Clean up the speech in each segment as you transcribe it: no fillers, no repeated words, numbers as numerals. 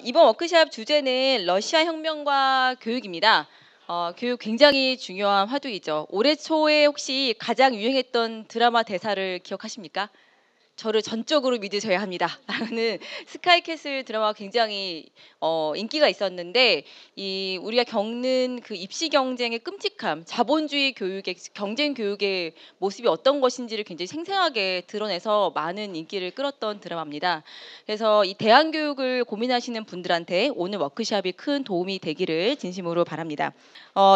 이번 워크숍 주제는 러시아 혁명과 교육입니다. 교육 굉장히 중요한 화두이죠. 올해 초에 혹시 가장 유행했던 드라마 대사를 기억하십니까? 저를 전적으로 믿으셔야 합니다. 라는 스카이캐슬 드라마가 굉장히 인기가 있었는데 우리가 겪는 그 입시 경쟁의 끔찍함, 자본주의 교육의 경쟁 교육의 모습이 어떤 것인지를 굉장히 생생하게 드러내서 많은 인기를 끌었던 드라마입니다. 그래서 이 대안 교육을 고민하시는 분들한테 오늘 워크숍이 큰 도움이 되기를 진심으로 바랍니다.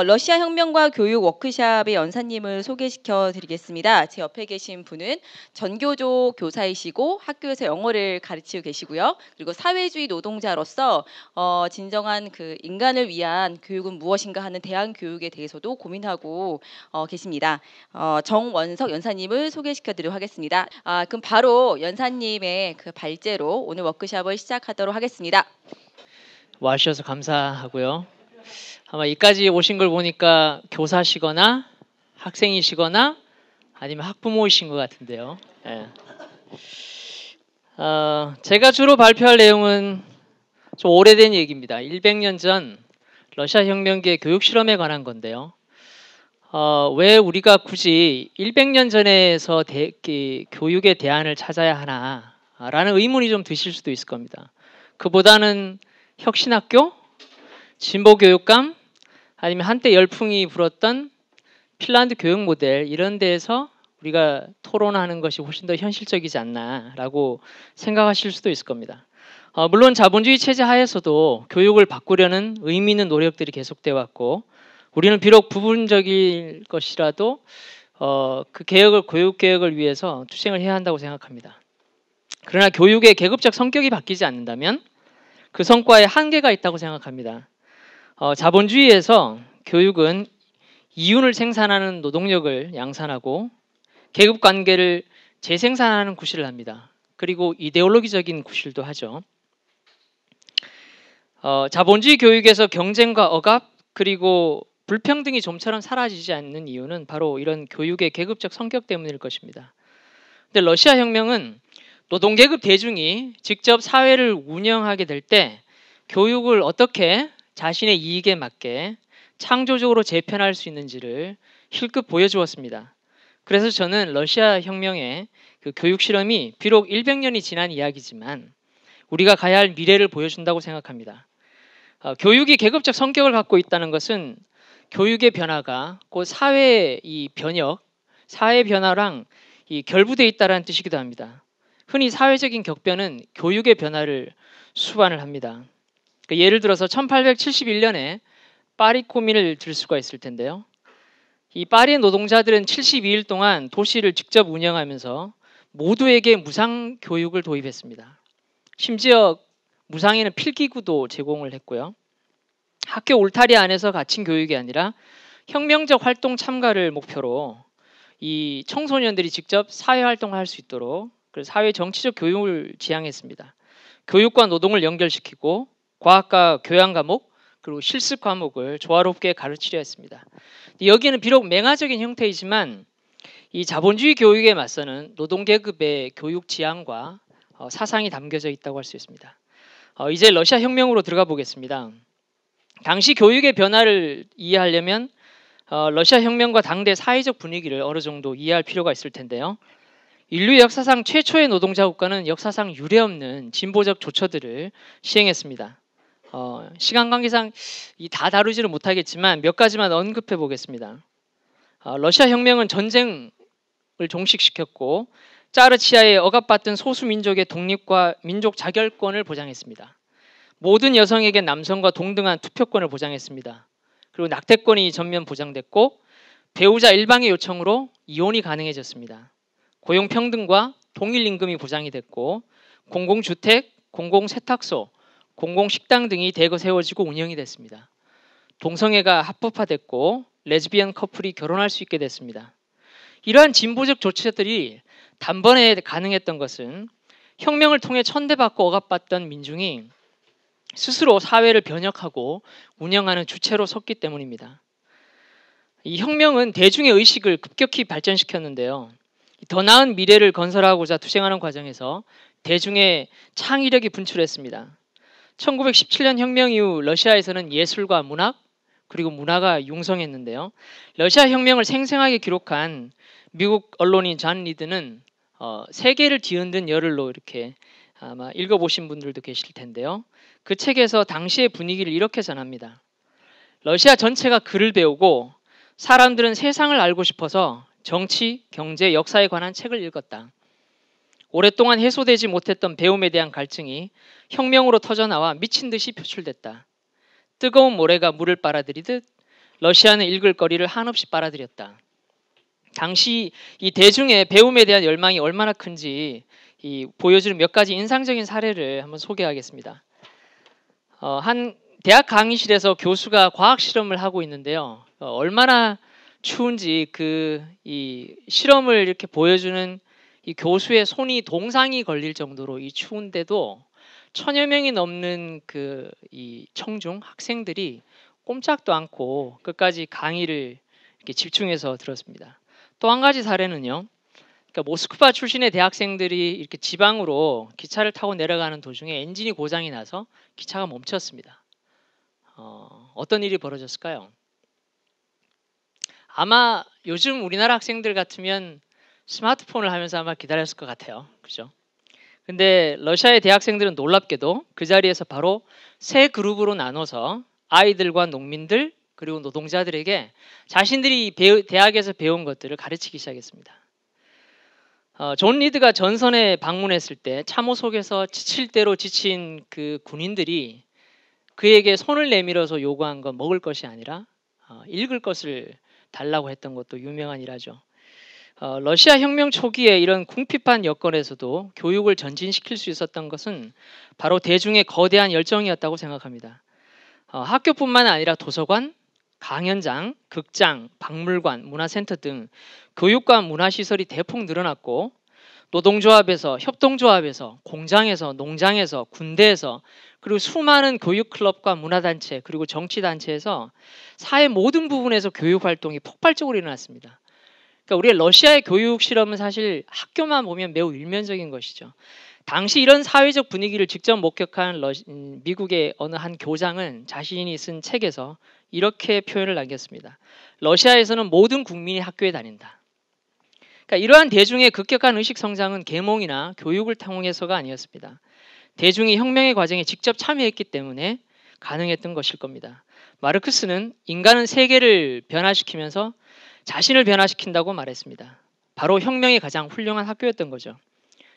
러시아 혁명과 교육 워크숍의 연사님을 소개시켜 드리겠습니다. 제 옆에 계신 분은 전교조 교사이시고 학교에서 영어를 가르치고 계시고요. 그리고 사회주의 노동자로서 진정한 그 인간을 위한 교육은 무엇인가 하는 대안 교육에 대해서도 고민하고 계십니다. 정원석 연사님을 소개시켜 드리도록 하겠습니다. 그럼 바로 연사님의 그 발제로 오늘 워크숍을 시작하도록 하겠습니다. 와주셔서 감사하고요. 아마 여기까지 오신 걸 보니까 교사시거나 학생이시거나 아니면 학부모이신 것 같은데요. 네. 제가 주로 발표할 내용은 좀 오래된 얘기입니다. 100년 전 러시아 혁명기의 교육 실험에 관한 건데요. 왜 우리가 굳이 100년 전에서 교육의 대안을 찾아야 하나라는 의문이 좀 드실 수도 있을 겁니다. 그보다는 혁신학교, 진보교육감, 아니면 한때 열풍이 불었던 핀란드 교육 모델 이런 데에서 우리가 토론하는 것이 훨씬 더 현실적이지 않나라고 생각하실 수도 있을 겁니다. 물론 자본주의 체제 하에서도 교육을 바꾸려는 의미 있는 노력들이 계속돼 왔고 우리는 비록 부분적일 것이라도 그 교육 개혁을 위해서 투쟁을 해야 한다고 생각합니다. 그러나 교육의 계급적 성격이 바뀌지 않는다면 그 성과에 한계가 있다고 생각합니다. 자본주의에서 교육은 이윤을 생산하는 노동력을 양산하고 계급 관계를 재생산하는 구실을 합니다. 그리고 이데올로기적인 구실도 하죠. 자본주의 교육에서 경쟁과 억압 그리고 불평등이 좀처럼 사라지지 않는 이유는 바로 이런 교육의 계급적 성격 때문일 것입니다. 근데 러시아 혁명은 노동계급 대중이 직접 사회를 운영하게 될 때 교육을 어떻게 자신의 이익에 맞게 창조적으로 재편할 수 있는지를 실급 보여주었습니다. 그래서 저는 러시아 혁명의 그 교육 실험이 비록 100년이 지난 이야기지만 우리가 가야 할 미래를 보여준다고 생각합니다. 교육이 계급적 성격을 갖고 있다는 것은 교육의 변화가 곧 사회의 이 변혁, 사회 변화랑 결부되어 있다는 뜻이기도 합니다. 흔히 사회적인 격변은 교육의 변화를 수반을 합니다. 예를 들어서 1871년에 파리 코민을 들 수가 있을 텐데요. 이 파리의 노동자들은 72일 동안 도시를 직접 운영하면서 모두에게 무상 교육을 도입했습니다. 심지어 무상에는 필기구도 제공을 했고요. 학교 울타리 안에서 갇힌 교육이 아니라 혁명적 활동 참가를 목표로 이 청소년들이 직접 사회 활동을 할 수 있도록 사회 정치적 교육을 지향했습니다. 교육과 노동을 연결시키고 과학과 교양 과목 그리고 실습 과목을 조화롭게 가르치려 했습니다. 여기는 비록 맹아적인 형태이지만 이 자본주의 교육에 맞서는 노동계급의 교육 지향과 사상이 담겨져 있다고 할 수 있습니다. 이제 러시아 혁명으로 들어가 보겠습니다. 당시 교육의 변화를 이해하려면 러시아 혁명과 당대 사회적 분위기를 어느 정도 이해할 필요가 있을 텐데요. 인류 역사상 최초의 노동자 국가는 역사상 유례없는 진보적 조처들을 시행했습니다. 시간 관계상 다 다루지는 못하겠지만 몇 가지만 언급해 보겠습니다. 러시아 혁명은 전쟁을 종식시켰고 짜르치아에 억압받던 소수 민족의 독립과 민족 자결권을 보장했습니다. 모든 여성에게 남성과 동등한 투표권을 보장했습니다. 그리고 낙태권이 전면 보장됐고 배우자 일방의 요청으로 이혼이 가능해졌습니다. 고용평등과 동일임금이 보장이 됐고 공공주택, 공공세탁소, 공공식당 등이 대거 세워지고 운영이 됐습니다. 동성애가 합법화됐고 레즈비언 커플이 결혼할 수 있게 됐습니다. 이러한 진보적 조치들이 단번에 가능했던 것은 혁명을 통해 천대받고 억압받던 민중이 스스로 사회를 변혁하고 운영하는 주체로 섰기 때문입니다. 이 혁명은 대중의 의식을 급격히 발전시켰는데요. 더 나은 미래를 건설하고자 투쟁하는 과정에서 대중의 창의력이 분출했습니다. 1917년 혁명 이후 러시아에서는 예술과 문학 그리고 문화가 융성했는데요. 러시아 혁명을 생생하게 기록한 미국 언론인 존 리드는 세계를 뒤흔든 열흘로 이렇게 아마 읽어보신 분들도 계실 텐데요. 그 책에서 당시의 분위기를 이렇게 전합니다. 러시아 전체가 글을 배우고 사람들은 세상을 알고 싶어서 정치, 경제, 역사에 관한 책을 읽었다. 오랫동안 해소되지 못했던 배움에 대한 갈증이 혁명으로 터져나와 미친 듯이 표출됐다. 뜨거운 모래가 물을 빨아들이듯 러시아는 읽을 거리를 한없이 빨아들였다. 당시 이 대중의 배움에 대한 열망이 얼마나 큰지 보여주는 몇 가지 인상적인 사례를 한번 소개하겠습니다. 한 대학 강의실에서 교수가 과학 실험을 하고 있는데요. 얼마나 추운지 이 실험을 이렇게 보여주는 이 교수의 손이 동상이 걸릴 정도로 이 추운데도 천여 명이 넘는 이 청중 학생들이 꼼짝도 않고 끝까지 강의를 이렇게 집중해서 들었습니다. 또 한 가지 사례는요. 그러니까 모스크바 출신의 대학생들이 이렇게 지방으로 기차를 타고 내려가는 도중에 엔진이 고장이 나서 기차가 멈췄습니다. 어떤 일이 벌어졌을까요? 아마 요즘 우리나라 학생들 같으면 스마트폰을 하면서 아마 기다렸을 것 같아요. 그죠? 근데 러시아의 대학생들은 놀랍게도 그 자리에서 바로 세 그룹으로 나눠서 아이들과 농민들 그리고 노동자들에게 자신들이 대학에서 배운 것들을 가르치기 시작했습니다. 존 리드가 전선에 방문했을 때 참호 속에서 지칠 대로 지친 그 군인들이 그에게 손을 내밀어서 요구한 건 먹을 것이 아니라 읽을 것을 달라고 했던 것도 유명한 일화죠. 러시아 혁명 초기에 이런 궁핍한 여건에서도 교육을 전진시킬 수 있었던 것은 바로 대중의 거대한 열정이었다고 생각합니다. 학교뿐만 아니라 도서관, 강연장, 극장, 박물관, 문화센터 등 교육과 문화시설이 대폭 늘어났고 노동조합에서, 협동조합에서, 공장에서, 농장에서, 군대에서 그리고 수많은 교육클럽과 문화단체 그리고 정치단체에서 사회 모든 부분에서 교육활동이 폭발적으로 일어났습니다. 그러니까 우리의 러시아의 교육 실험은 사실 학교만 보면 매우 일면적인 것이죠. 당시 이런 사회적 분위기를 직접 목격한 미국의 어느 한 교장은 자신이 쓴 책에서 이렇게 표현을 남겼습니다. 러시아에서는 모든 국민이 학교에 다닌다. 그러니까 이러한 대중의 급격한 의식 성장은 계몽이나 교육을 통해서가 아니었습니다. 대중이 혁명의 과정에 직접 참여했기 때문에 가능했던 것일 겁니다. 마르크스는 인간은 세계를 변화시키면서 자신을 변화시킨다고 말했습니다. 바로 혁명이 가장 훌륭한 학교였던 거죠.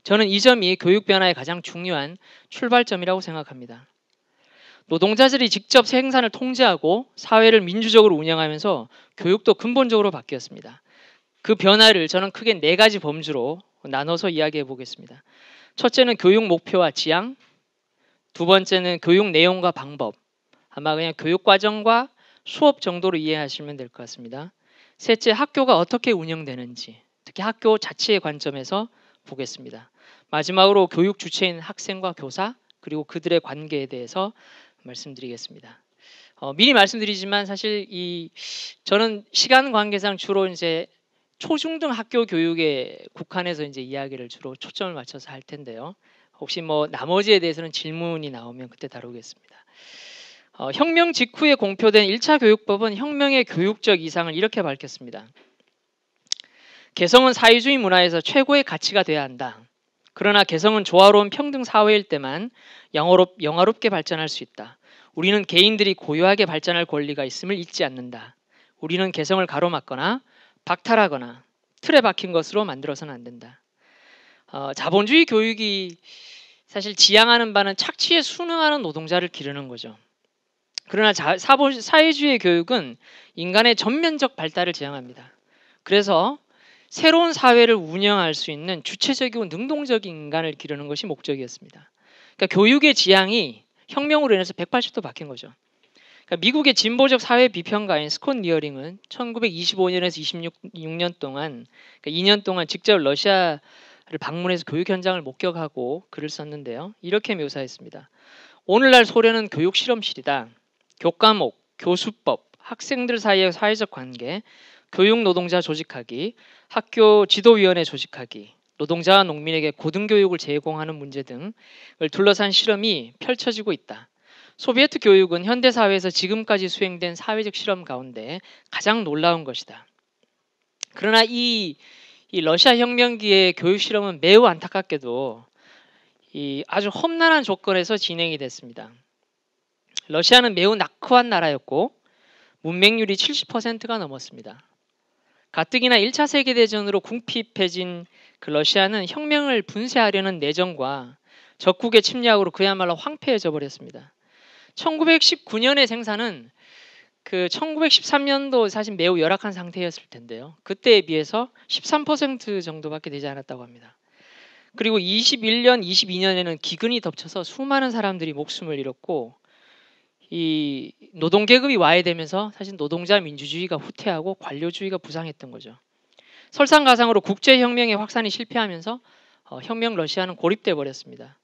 저는 이 점이 교육 변화의 가장 중요한 출발점이라고 생각합니다. 노동자들이 직접 생산을 통제하고 사회를 민주적으로 운영하면서 교육도 근본적으로 바뀌었습니다. 그 변화를 저는 크게 네 가지 범주로 나눠서 이야기해 보겠습니다. 첫째는 교육 목표와 지향, 두 번째는 교육 내용과 방법, 아마 그냥 교육 과정과 수업 정도로 이해하시면 될 것 같습니다. 셋째, 학교가 어떻게 운영되는지, 특히 학교 자체의 관점에서 보겠습니다. 마지막으로 교육 주체인 학생과 교사, 그리고 그들의 관계에 대해서 말씀드리겠습니다. 미리 말씀드리지만 사실 저는 시간 관계상 주로 이제 초중등 학교 교육에 국한해서 이제 이야기를 주로 초점을 맞춰서 할 텐데요. 혹시 뭐 나머지에 대해서는 질문이 나오면 그때 다루겠습니다. 혁명 직후에 공표된 1차 교육법은 혁명의 교육적 이상을 이렇게 밝혔습니다. 개성은 사회주의 문화에서 최고의 가치가 돼야 한다. 그러나 개성은 조화로운 평등 사회일 때만 영화롭게 발전할 수 있다. 우리는 개인들이 고유하게 발전할 권리가 있음을 잊지 않는다. 우리는 개성을 가로막거나 박탈하거나 틀에 박힌 것으로 만들어서는 안 된다. 자본주의 교육이 사실 지향하는 바는 착취에 순응하는 노동자를 기르는 거죠. 그러나 사회주의 교육은 인간의 전면적 발달을 지향합니다. 그래서 새로운 사회를 운영할 수 있는 주체적이고 능동적인 인간을 기르는 것이 목적이었습니다. 그러니까 교육의 지향이 혁명으로 인해서 180도 바뀐 거죠. 그러니까 미국의 진보적 사회 비평가인 스콧 리어링은 1925년에서 26년 동안, 그러니까 2년 동안 직접 러시아를 방문해서 교육 현장을 목격하고 글을 썼는데요. 이렇게 묘사했습니다. 오늘날 소련은 교육 실험실이다. 교과목, 교수법, 학생들 사이의 사회적 관계, 교육 노동자 조직하기, 학교 지도위원회 조직하기, 노동자와 농민에게 고등교육을 제공하는 문제 등을 둘러싼 실험이 펼쳐지고 있다. 소비에트 교육은 현대사회에서 지금까지 수행된 사회적 실험 가운데 가장 놀라운 것이다. 그러나 이 러시아 혁명기의 교육 실험은 매우 안타깝게도 이 아주 험난한 조건에서 진행이 됐습니다. 러시아는 매우 낙후한 나라였고 문맹률이 70%가 넘었습니다. 가뜩이나 1차 세계대전으로 궁핍해진 그 러시아는 혁명을 분쇄하려는 내정과 적국의 침략으로 그야말로 황폐해져 버렸습니다. 1919년의 생산은 그 1913년도 사실 매우 열악한 상태였을 텐데요. 그때에 비해서 13% 정도밖에 되지 않았다고 합니다. 그리고 21년, 22년에는 기근이 덮쳐서 수많은 사람들이 목숨을 잃었고 이 노동계급이 와해되면서 사실 노동자 민주주의가 후퇴하고 관료주의가 부상했던 거죠. 설상가상으로 국제혁명의 확산이 실패하면서 혁명 러시아는 고립돼 버렸습니다.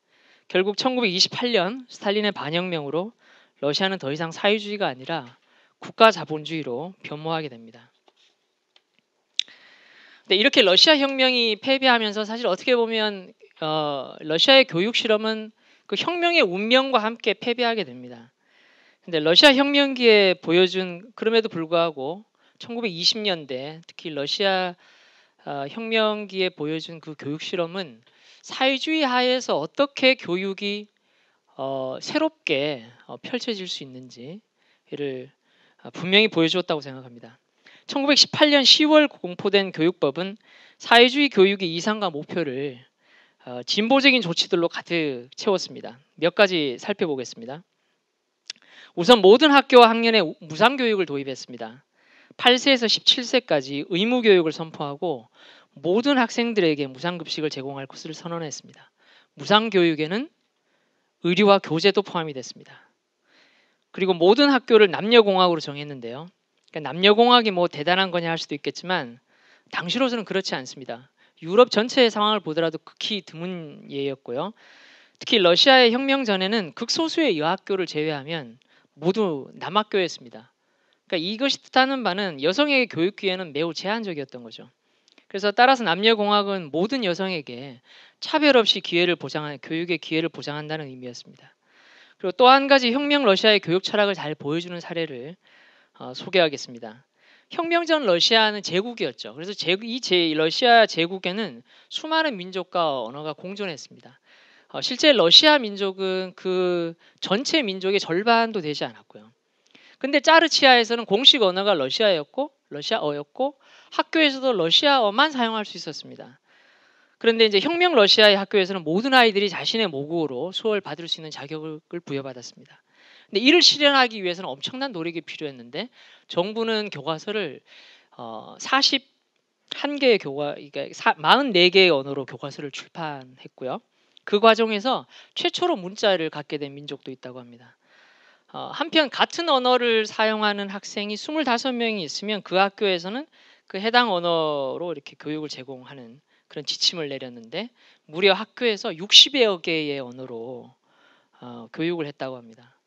결국 1928년 스탈린의 반혁명으로 러시아는 더 이상 사회주의가 아니라 국가 자본주의로 변모하게 됩니다. 근데 이렇게 러시아 혁명이 패배하면서 사실 어떻게 보면 러시아의 교육 실험은 그 혁명의 운명과 함께 패배하게 됩니다. 근데 러시아 혁명기에 보여준 그럼에도 불구하고 1920년대 특히 러시아 혁명기에 보여준 그 교육 실험은 사회주의 하에서 어떻게 교육이 새롭게 펼쳐질 수 있는지를 분명히 보여주었다고 생각합니다. 1918년 10월 공포된 교육법은 사회주의 교육의 이상과 목표를 진보적인 조치들로 가득 채웠습니다. 몇 가지 살펴보겠습니다. 우선 모든 학교와 학년에 무상교육을 도입했습니다. 8세에서 17세까지 의무교육을 선포하고 모든 학생들에게 무상급식을 제공할 것을 선언했습니다. 무상교육에는 의료와 교재도 포함이 됐습니다. 그리고 모든 학교를 남녀공학으로 정했는데요. 그러니까 남녀공학이 뭐 대단한 거냐 할 수도 있겠지만 당시로서는 그렇지 않습니다. 유럽 전체의 상황을 보더라도 극히 드문 예였고요. 특히 러시아의 혁명 전에는 극소수의 여학교를 제외하면 모두 남학교였습니다. 그러니까 이것이 뜻하는 바는 여성에게 교육 기회는 매우 제한적이었던 거죠. 그래서 따라서 남녀공학은 모든 여성에게 차별 없이 교육의 기회를 보장한다는 의미였습니다. 그리고 또 한 가지 혁명 러시아의 교육 철학을 잘 보여주는 사례를 소개하겠습니다. 혁명 전 러시아는 제국이었죠. 그래서 러시아 제국에는 수많은 민족과 언어가 공존했습니다. 실제 러시아 민족은 그 전체 민족의 절반도 되지 않았고요. 근데 짜르치아에서는 공식 언어가 러시아어였고 학교에서도 러시아어만 사용할 수 있었습니다. 그런데 이제 혁명 러시아의 학교에서는 모든 아이들이 자신의 모국어로 수업을 받을 수 있는 자격을 부여받았습니다. 근데 이를 실현하기 위해서는 엄청난 노력이 필요했는데 정부는 교과서를 41개의 그러니까 44개의 언어로 교과서를 출판했고요. 그 과정에서 최초로 문자를 갖게 된 민족도 있다고 합니다. 한편 같은 언어를 사용하는 학생이 25명이 있으면 그 학교에서는 그 해당 언어로 이렇게 교육을 제공하는 그런 지침을 내렸는데 무려 학교에서 60여 개의 언어로 교육을 했다고 합니다.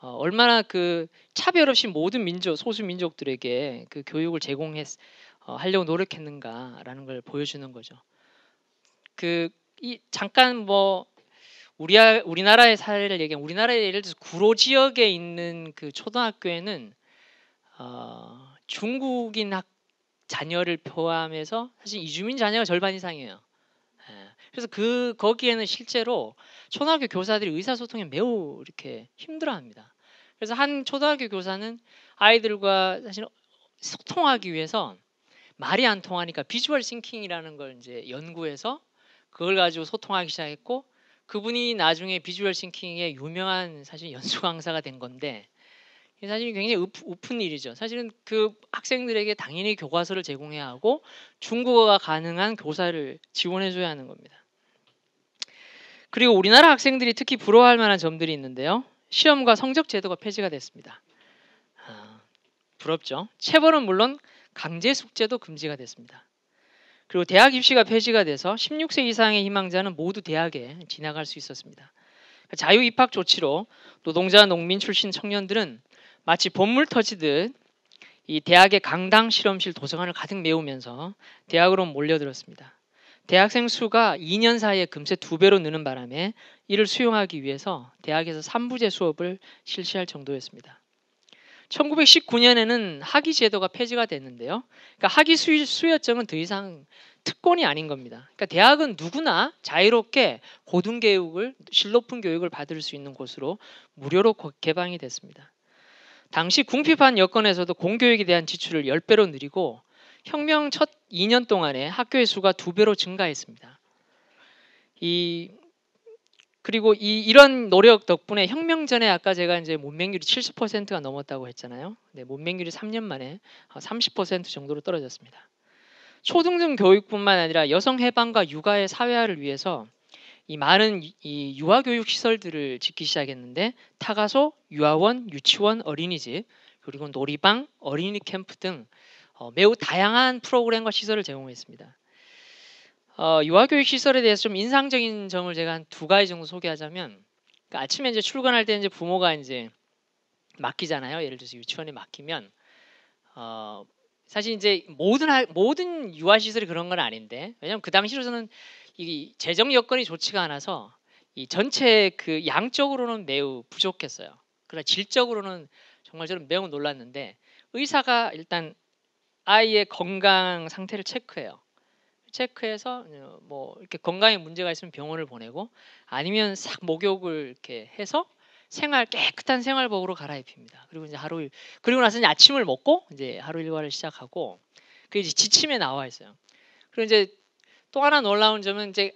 얼마나 그 차별 없이 모든 소수 민족들에게 그 교육을 하려고 노력했는가라는 걸 보여주는 거죠. 잠깐 뭐 우리나라의 사례를 얘기하면 우리나라의 예를 들어서 구로 지역에 있는 그 초등학교에는 중국인 자녀를 포함해서 사실 이주민 자녀가 절반 이상이에요. 그래서 거기에는 실제로 초등학교 교사들이 의사소통에 매우 이렇게 힘들어합니다. 그래서 한 초등학교 교사는 아이들과 사실 소통하기 위해서 말이 안 통하니까 비주얼 싱킹이라는 걸 이제 연구해서 그걸 가지고 소통하기 시작했고 그분이 나중에 비주얼 싱킹의 유명한 사실 연수 강사가 된 건데 사실 굉장히 우픈 일이죠. 사실은 그 학생들에게 당연히 교과서를 제공해야 하고 중국어가 가능한 교사를 지원해줘야 하는 겁니다. 그리고 우리나라 학생들이 특히 부러워할 만한 점들이 있는데요. 시험과 성적 제도가 폐지가 됐습니다. 부럽죠. 체벌은 물론 강제 숙제도 금지가 됐습니다. 그리고 대학 입시가 폐지가 돼서 16세 이상의 희망자는 모두 대학에 진학할 수 있었습니다. 자유 입학 조치로 노동자, 농민 출신 청년들은 마치 봇물 터지듯 이 대학의 강당 실험실 도서관을 가득 메우면서 대학으로 몰려들었습니다. 대학생 수가 2년 사이에 금세 2배로 느는 바람에 이를 수용하기 위해서 대학에서 3부제 수업을 실시할 정도였습니다. 1919년에는 학위 제도가 폐지가 됐는데요. 그러니까 학위 수여증은 더 이상 특권이 아닌 겁니다. 그러니까 대학은 누구나 자유롭게 고등교육을 질 높은 교육을 받을 수 있는 곳으로 무료로 개방이 됐습니다. 당시 궁핍한 여건에서도 공교육에 대한 지출을 10배로 늘리고 혁명 첫 2년 동안에 학교의 수가 2배로 증가했습니다. 그리고 이런 노력 덕분에 혁명 전에 아까 제가 이제 문맹률이 70%가 넘었다고 했잖아요. 네, 문맹률이 3년 만에 30% 정도로 떨어졌습니다. 초등등 교육뿐만 아니라 여성 해방과 육아의 사회화를 위해서 이 많은 이 유아 교육 시설들을 짓기 시작했는데 타가소, 유아원, 유치원, 어린이집, 그리고 놀이방, 어린이 캠프 등 매우 다양한 프로그램과 시설을 제공했습니다. 유아교육 시설에 대해서 좀 인상적인 점을 제가 한 2가지 정도 소개하자면, 그러니까 아침에 이제 출근할 때 이제 부모가 이제 맡기잖아요. 예를 들어서 유치원에 맡기면 사실 이제 모든 유아 시설이 그런 건 아닌데, 왜냐하면 그 당시로서는 이 재정 여건이 좋지가 않아서 이 전체 그 양적으로는 매우 부족했어요. 그러나 질적으로는 정말 저는 매우 놀랐는데, 의사가 일단 아이의 건강 상태를 체크해서 뭐 이렇게 건강에 문제가 있으면 병원을 보내고, 아니면 싹 목욕을 이렇게 해서 깨끗한 생활복으로 갈아입힙니다. 그리고 이제 그리고 나서 이제 아침을 먹고 이제 하루 일과를 시작하고, 그 이제 지침에 나와 있어요. 그리고 이제 또 하나 놀라운 점은 이제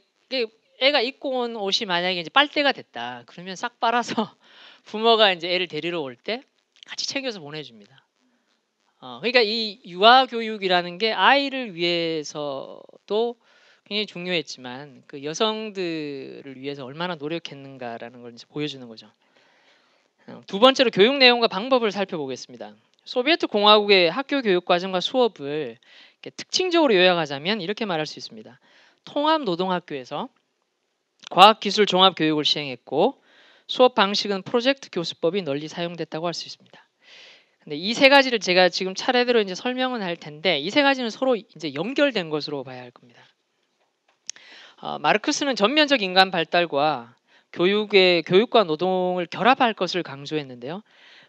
애가 입고 온 옷이 만약에 이제 빨대가 됐다 그러면 싹 빨아서 부모가 이제 애를 데리러 올 때 같이 챙겨서 보내줍니다. 그러니까 이 유아 교육이라는 게 아이를 위해서도 굉장히 중요했지만 그 여성들을 위해서 얼마나 노력했는가라는 걸 이제 보여주는 거죠. 2번째로 교육 내용과 방법을 살펴보겠습니다. 소비에트 공화국의 학교 교육 과정과 수업을 특징적으로 요약하자면 이렇게 말할 수 있습니다. 통합 노동학교에서 과학기술 종합 교육을 시행했고, 수업 방식은 프로젝트 교수법이 널리 사용됐다고 할 수 있습니다. 근데 이 3가지를 제가 지금 차례대로 이제 설명은 할 텐데, 이 3가지는 서로 이제 연결된 것으로 봐야 할 겁니다. 마르크스는 전면적 인간 발달과 교육과 노동을 결합할 것을 강조했는데요.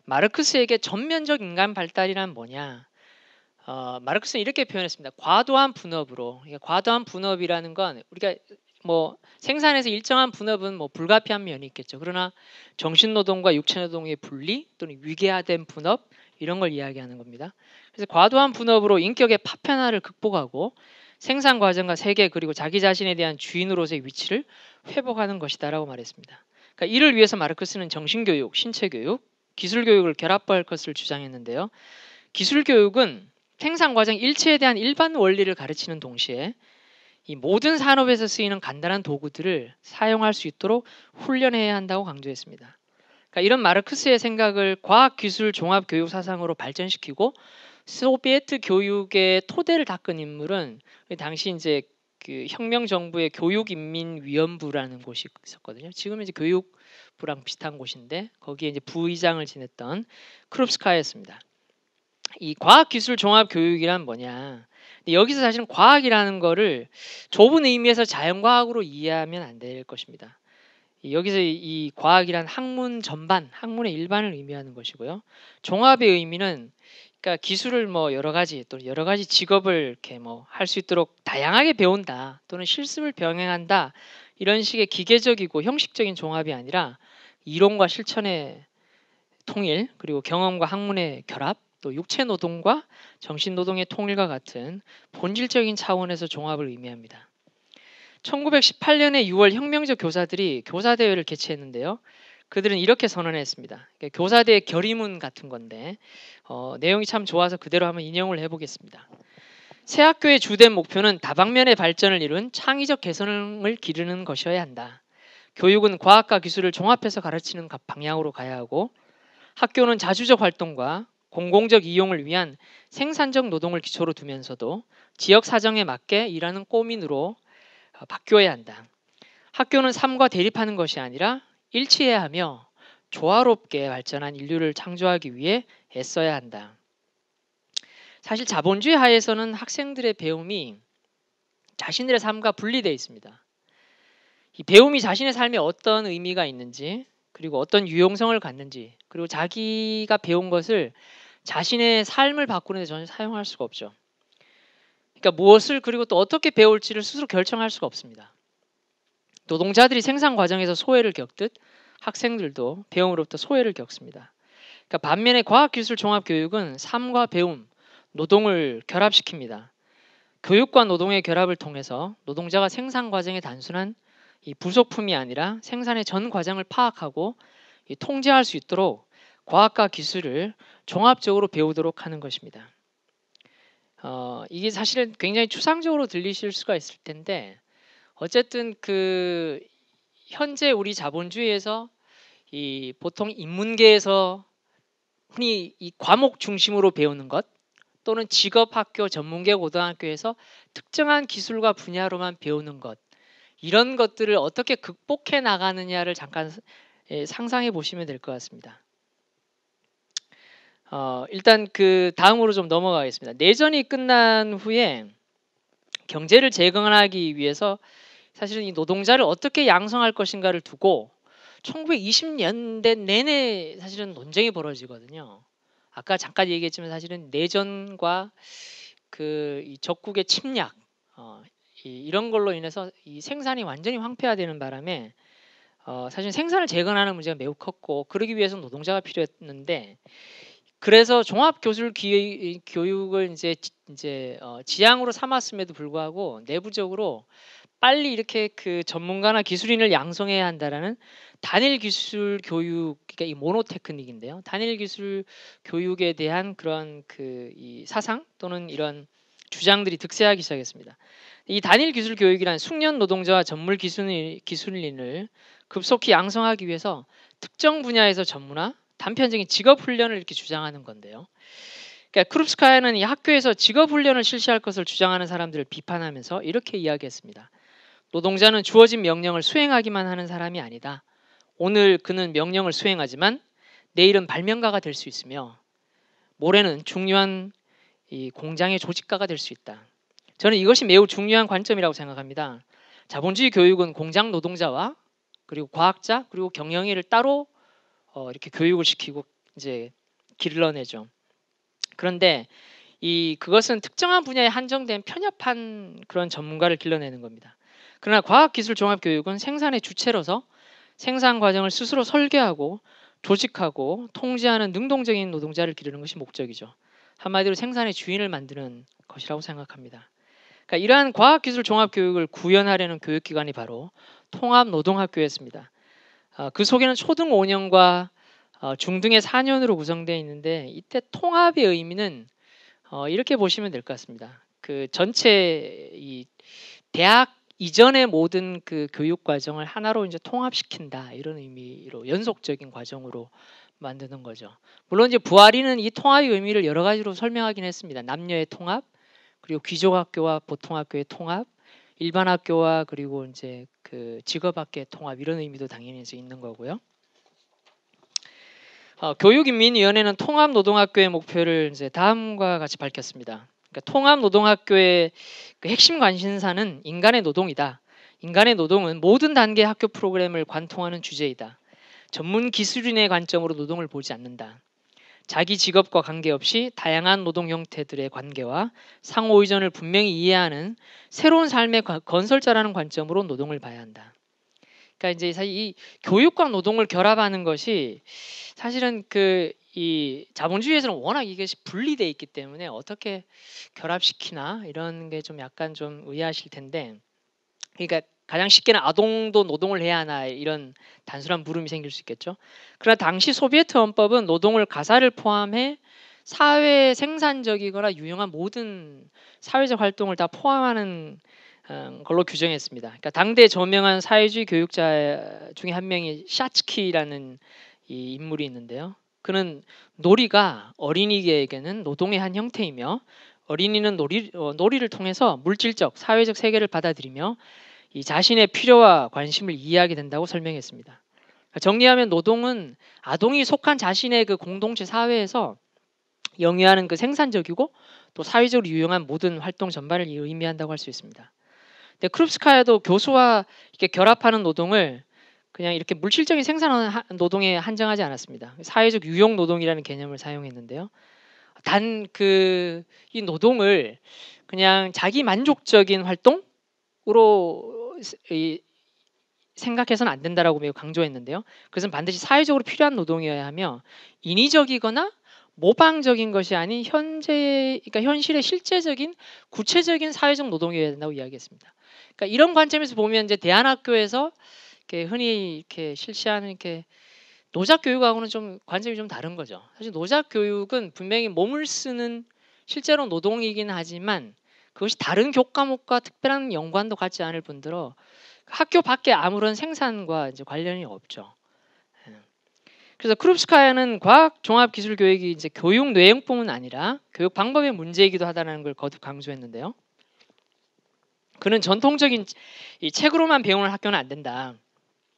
마르크스에게 전면적 인간 발달이란 뭐냐? 마르크스는 이렇게 표현했습니다. 과도한 분업으로. 과도한 분업이라는 건 우리가 뭐 생산에서 일정한 분업은 뭐 불가피한 면이 있겠죠. 그러나 정신노동과 육체노동의 분리 또는 위계화된 분업, 이런 걸 이야기하는 겁니다. 그래서 과도한 분업으로 인격의 파편화를 극복하고 생산 과정과 세계 그리고 자기 자신에 대한 주인으로서의 위치를 회복하는 것이다라고 말했습니다. 그러니까 이를 위해서 마르크스는 정신교육, 신체교육, 기술교육을 결합할 것을 주장했는데요. 기술교육은 생산 과정 일체에 대한 일반 원리를 가르치는 동시에 이 모든 산업에서 쓰이는 간단한 도구들을 사용할 수 있도록 훈련해야 한다고 강조했습니다. 그러니까 이런 마르크스의 생각을 과학기술 종합교육 사상으로 발전시키고 소비에트 교육의 토대를 닦은 인물은 당시 이제 그 혁명 정부의 교육인민위원부라는 곳이 있었거든요. 지금 이제 교육부랑 비슷한 곳인데 거기에 이제 부의장을 지냈던 크룹스카야였습니다. 이 과학기술 종합교육이란 뭐냐? 여기서 사실은 과학이라는 거를 좁은 의미에서 자연과학으로 이해하면 안 될 것입니다. 여기서 이 과학이란 학문 전반, 학문의 일반을 의미하는 것이고요. 종합의 의미는 그러니까 기술을 뭐 여러 가지 직업을 이렇게 뭐 할 수 있도록 다양하게 배운다 또는 실습을 병행한다, 이런 식의 기계적이고 형식적인 종합이 아니라 이론과 실천의 통일, 그리고 경험과 학문의 결합, 또 육체 노동과 정신 노동의 통일과 같은 본질적인 차원에서 종합을 의미합니다. 1918년에 6월 혁명적 교사들이 교사대회를 개최했는데요. 그들은 이렇게 선언했습니다. 교사대회 결의문 같은 건데 내용이 참 좋아서 그대로 한번 인용을 해보겠습니다. 새 학교의 주된 목표는 다방면의 발전을 이룬 창의적 개선을 기르는 것이어야 한다. 교육은 과학과 기술을 종합해서 가르치는 방향으로 가야 하고, 학교는 자주적 활동과 공공적 이용을 위한 생산적 노동을 기초로 두면서도 지역 사정에 맞게 일하는 꼬민으로 바뀌어야 한다. 학교는 삶과 대립하는 것이 아니라 일치해야 하며 조화롭게 발전한 인류를 창조하기 위해 애써야 한다. 사실 자본주의 하에서는 학생들의 배움이 자신들의 삶과 분리되어 있습니다. 이 배움이 자신의 삶에 어떤 의미가 있는지, 그리고 어떤 유용성을 갖는지, 그리고 자기가 배운 것을 자신의 삶을 바꾸는 데 전혀 사용할 수가 없죠. 그러니까 무엇을 그리고 또 어떻게 배울지를 스스로 결정할 수가 없습니다. 노동자들이 생산 과정에서 소외를 겪듯 학생들도 배움으로부터 소외를 겪습니다. 그러니까 반면에 과학기술 종합교육은 삶과 배움, 노동을 결합시킵니다. 교육과 노동의 결합을 통해서 노동자가 생산 과정의 단순한 이 부속품이 아니라 생산의 전 과정을 파악하고 통제할 수 있도록 과학과 기술을 종합적으로 배우도록 하는 것입니다. 이게 사실은 굉장히 추상적으로 들리실 수가 있을 텐데 어쨌든 그 현재 우리 자본주의에서 이 보통 인문계에서 흔히 이 과목 중심으로 배우는 것 또는 직업학교, 전문계 고등학교에서 특정한 기술과 분야로만 배우는 것 이런 것들을 어떻게 극복해 나가느냐를 잠깐 상상해 보시면 될 것 같습니다. 일단 그 다음으로 좀 넘어가겠습니다. 내전이 끝난 후에 경제를 재건하기 위해서 사실은 이 노동자를 어떻게 양성할 것인가를 두고 1920년대 내내 사실은 논쟁이 벌어지거든요. 아까 잠깐 얘기했지만 사실은 내전과 이 적국의 침략 이런 걸로 인해서 이 생산이 완전히 황폐화되는 바람에 사실 생산을 재건하는 문제가 매우 컸고 그러기 위해서 노동자가 필요했는데 그래서 종합교술 교육을 이제 지향으로 삼았음에도 불구하고 내부적으로 빨리 이렇게 그 전문가나 기술인을 양성해야 한다라는 단일 기술 교육, 그러니까 이 모노 테크닉인데요. 단일 기술 교육에 대한 그런 이 사상 또는 이런 주장들이 득세하기 시작했습니다. 이 단일 기술 교육이란 숙련 노동자와 전문 기술인을 급속히 양성하기 위해서 특정 분야에서 전문화, 단편적인 직업 훈련을 이렇게 주장하는 건데요. 그러니까 크룹스카야는 이 학교에서 직업 훈련을 실시할 것을 주장하는 사람들을 비판하면서 이렇게 이야기했습니다. 노동자는 주어진 명령을 수행하기만 하는 사람이 아니다. 오늘 그는 명령을 수행하지만 내일은 발명가가 될 수 있으며 모레는 중요한 이 공장의 조직가가 될 수 있다. 저는 이것이 매우 중요한 관점이라고 생각합니다. 자본주의 교육은 공장 노동자와 그리고 과학자 그리고 경영인을 따로 이렇게 교육을 시키고 이제 길러내죠. 그런데 그것은 특정한 분야에 한정된 편협한 그런 전문가를 길러내는 겁니다. 그러나 과학기술종합교육은 생산의 주체로서 생산 과정을 스스로 설계하고 조직하고 통제하는 능동적인 노동자를 기르는 것이 목적이죠. 한마디로 생산의 주인을 만드는 것이라고 생각합니다. 그러니까 이러한 과학기술종합교육을 구현하려는 교육기관이 바로 통합노동학교였습니다. 그 속에는 초등 5년과 중등의 4년으로 구성되어 있는데 이때 통합의 의미는 이렇게 보시면 될 것 같습니다. 그 전체 이 대학 이전의 모든 그 교육 과정을 하나로 이제 통합시킨다 이런 의미로 연속적인 과정으로 만드는 거죠. 물론 이제 부활이는 이 통합의 의미를 여러 가지로 설명하긴 했습니다. 남녀의 통합, 그리고 귀족학교와 보통학교의 통합, 일반 학교와 그리고 이제 그 직업학교의 통합 이런 의미도 당연히 이제 있는 거고요. 교육인민위원회는 통합노동학교의 목표를 이제 다음과 같이 밝혔습니다. 그러니까 통합노동학교의 그 핵심 관심사는 인간의 노동이다. 인간의 노동은 모든 단계의 학교 프로그램을 관통하는 주제이다. 전문 기술인의 관점으로 노동을 보지 않는다. 자기 직업과 관계없이 다양한 노동 형태들의 관계와 상호 의존을 분명히 이해하는 새로운 삶의 건설자라는 관점으로 노동을 봐야 한다. 그러니까 이제 사실 이 교육과 노동을 결합하는 것이 사실은 이 자본주의에서는 워낙 이것이 분리되어 있기 때문에 어떻게 결합시키나 이런 게 좀 약간 좀 의아하실 텐데, 그러니까 가장 쉽게는 아동도 노동을 해야 하나 이런 단순한 물음이 생길 수 있겠죠. 그러나 당시 소비에트 헌법은 노동을 가사를 포함해 사회 생산적이거나 유용한 모든 사회적 활동을 다 포함하는 걸로 규정했습니다. 그러니까 당대 저명한 사회주의 교육자 중에 한 명이 샤츠키라는 이 인물이 있는데요. 그는 놀이가 어린이에게는 노동의 한 형태이며 어린이는 놀이를 통해서 물질적, 사회적 세계를 받아들이며 이 자신의 필요와 관심을 이해하게 된다고 설명했습니다. 정리하면 노동은 아동이 속한 자신의 그 공동체 사회에서 영위하는 그 생산적이고 또 사회적으로 유용한 모든 활동 전반을 의미한다고 할 수 있습니다. 근데 크룹스카야도 교수와 이렇게 결합하는 노동을 그냥 이렇게 물질적인 생산 노동에 한정하지 않았습니다. 사회적 유용 노동이라는 개념을 사용했는데요. 단 이 노동을 그냥 자기 만족적인 활동으로 생각해서는 안 된다라고 매우 강조했는데요. 그것은 반드시 사회적으로 필요한 노동이어야 하며 인위적이거나 모방적인 것이 아닌 그러니까 현실의 실제적인 구체적인 사회적 노동이어야 된다고 이야기했습니다. 그러니까 이런 관점에서 보면 이제 대안학교에서 이렇게 흔히 이렇게 실시하는 이렇게 노작 교육하고는 좀 관점이 좀 다른 거죠. 사실 노작 교육은 분명히 몸을 쓰는 실제로 노동이긴 하지만 그것이 다른 교과목과 특별한 연관도 갖지 않을 뿐더러 학교 밖에 아무런 생산과 이제 관련이 없죠. 그래서 크룹스카야는 과학 종합 기술 교육이 이제 교육 내용뿐만 아니라 교육 방법의 문제이기도 하다는 걸 거듭 강조했는데요. 그는 전통적인 이 책으로만 배우는 학교는 안 된다.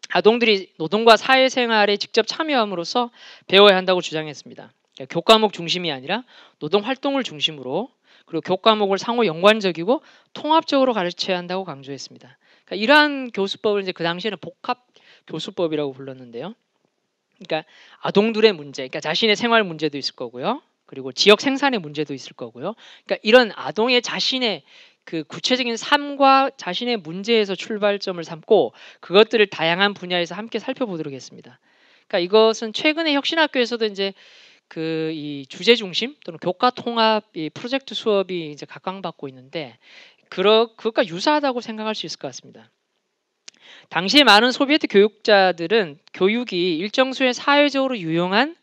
아동들이 노동과 사회생활에 직접 참여함으로써 배워야 한다고 주장했습니다. 그러니까 교과목 중심이 아니라 노동 활동을 중심으로 그리고 교과목을 상호 연관적이고 통합적으로 가르쳐야 한다고 강조했습니다. 그러니까 이러한 교수법을 이제 그 당시에는 복합 교수법이라고 불렀는데요. 그러니까 아동들의 문제, 그러니까 자신의 생활 문제도 있을 거고요. 그리고 지역 생산의 문제도 있을 거고요. 그러니까 이런 아동의 자신의 그 구체적인 삶과 자신의 문제에서 출발점을 삼고 그것들을 다양한 분야에서 함께 살펴보도록 했습니다. 그러니까 이것은 최근에 혁신학교에서도 이제 이 주제 중심 또는 교과 통합 이 프로젝트 수업이 이제 각광받고 있는데 그것과 유사하다고 생각할 수 있을 것 같습니다. 당시에 많은 소비에트 교육자들은 교육이 일정 수의 사회적으로 유용한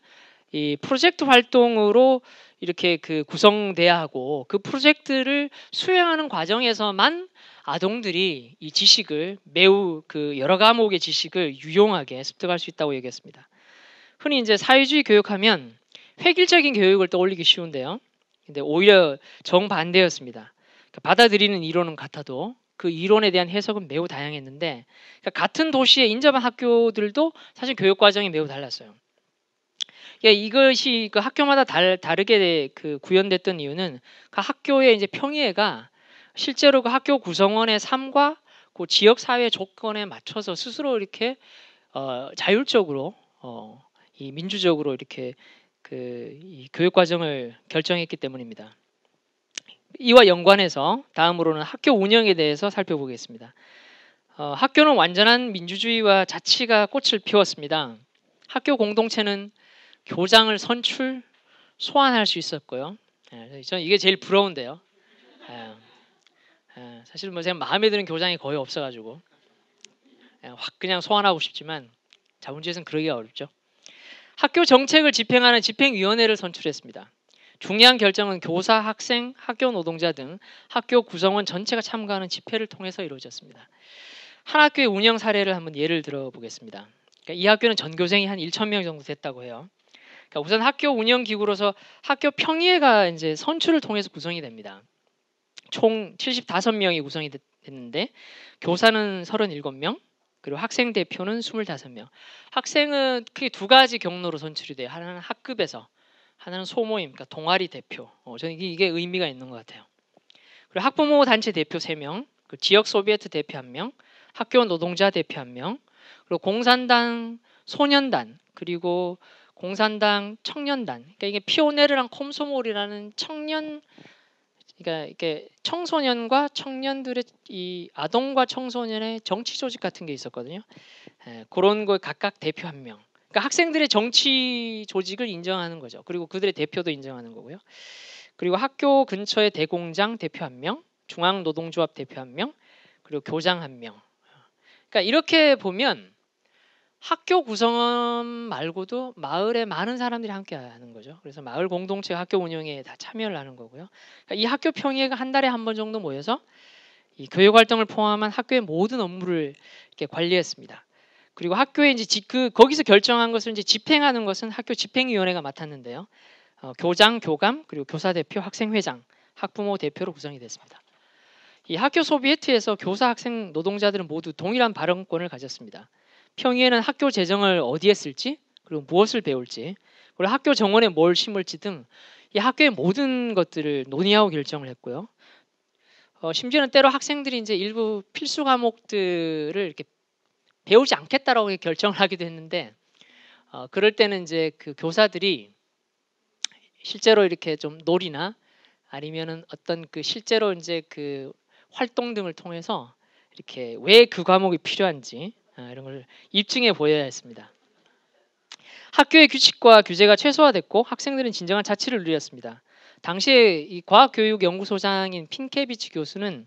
이 프로젝트 활동으로 이렇게 구성돼야 하고 그 프로젝트를 수행하는 과정에서만 아동들이 이 지식을 매우 여러 과목의 지식을 유용하게 습득할 수 있다고 얘기했습니다. 흔히 이제 사회주의 교육하면 획일적인 교육을 떠올리기 쉬운데요. 근데 오히려 정반대였습니다. 그러니까 받아들이는 이론은 같아도 그 이론에 대한 해석은 매우 다양했는데 그러니까 같은 도시에 인접한 학교들도 사실 교육 과정이 매우 달랐어요. 이것이 학교마다 다르게 구현됐던 이유는 그 학교의 이제 평이회가 실제로 그 학교 구성원의 삶과 그 지역 사회 조건에 맞춰서 스스로 이렇게 자율적으로 이 민주적으로 이렇게 이 교육 과정을 결정했기 때문입니다. 이와 연관해서 다음으로는 학교 운영에 대해서 살펴보겠습니다. 학교는 완전한 민주주의와 자치가 꽃을 피웠습니다. 학교 공동체는 교장을 선출, 소환할 수 있었고요. 저는 이게 제일 부러운데요. 사실 뭐 제가 마음에 드는 교장이 거의 없어가지고 확 그냥 소환하고 싶지만 자본주의에서는 그러기가 어렵죠. 학교 정책을 집행하는 집행위원회를 선출했습니다. 중요한 결정은 교사, 학생, 학교 노동자 등 학교 구성원 전체가 참가하는 집회를 통해서 이루어졌습니다. 한 학교의 운영 사례를 한번 예를 들어 보겠습니다. 그러니까 이 학교는 전교생이 한 1,000명 정도 됐다고 해요. 그러니까 우선 학교 운영 기구로서 학교 평의회가 이제 선출을 통해서 구성이 됩니다. 총 75명이 구성이 됐는데 교사는 37명, 그리고 학생 대표는 25명. 학생은 크게 두 가지 경로로 선출이 돼요. 하나는 학급에서, 하나는 소모임, 그러니까 동아리 대표. 저는 이게 의미가 있는 것 같아요. 그리고 학부모 단체 대표 3명, 그 지역 소비에트 대표 1명, 학교 노동자 대표 1명, 그리고 공산당 소년단, 그리고 공산당 청년단. 그러니까 이게 피오네르랑 콤소몰이라는 그러니까 이게 청소년과 청년들의 이 아동과 청소년의 정치 조직 같은 게 있었거든요. 그런 거 각각 대표 1명. 그러니까 학생들의 정치 조직을 인정하는 거죠. 그리고 그들의 대표도 인정하는 거고요. 그리고 학교 근처의 대공장 대표 1명, 중앙노동조합 대표 1명, 그리고 교장 1명. 그러니까 이렇게 보면 학교 구성원 말고도 마을에 많은 사람들이 함께 하는 거죠. 그래서 마을 공동체 학교 운영에 다 참여를 하는 거고요. 그러니까 이 학교 평의회가 한 달에 한 번 정도 모여서 이 교육 활동을 포함한 학교의 모든 업무를 이렇게 관리했습니다. 그리고 학교에 이제 거기서 결정한 것을 이제 집행하는 것은 학교 집행위원회가 맡았는데요. 교장, 교감, 그리고 교사 대표, 학생회장, 학부모 대표로 구성이 됐습니다. 이 학교 소비에트에서 교사, 학생, 노동자들은 모두 동일한 발언권을 가졌습니다. 평의회는 학교 재정을 어디에 쓸지, 그리고 무엇을 배울지, 그리고 학교 정원에 뭘 심을지 등 이 학교의 모든 것들을 논의하고 결정을 했고요. 심지어는 때로 학생들이 이제 일부 필수 과목들을 이렇게 배우지 않겠다라고 결정을 하기도 했는데 그럴 때는 이제 그 교사들이 실제로 이렇게 좀 놀이나 아니면은 어떤 그 실제로 이제 그 활동 등을 통해서 이렇게 왜 그 과목이 필요한지 이런 걸 입증해 보여야 했습니다. 학교의 규칙과 규제가 최소화됐고 학생들은 진정한 자치를 누렸습니다. 당시에 이 과학교육연구소장인 핀케비치 교수는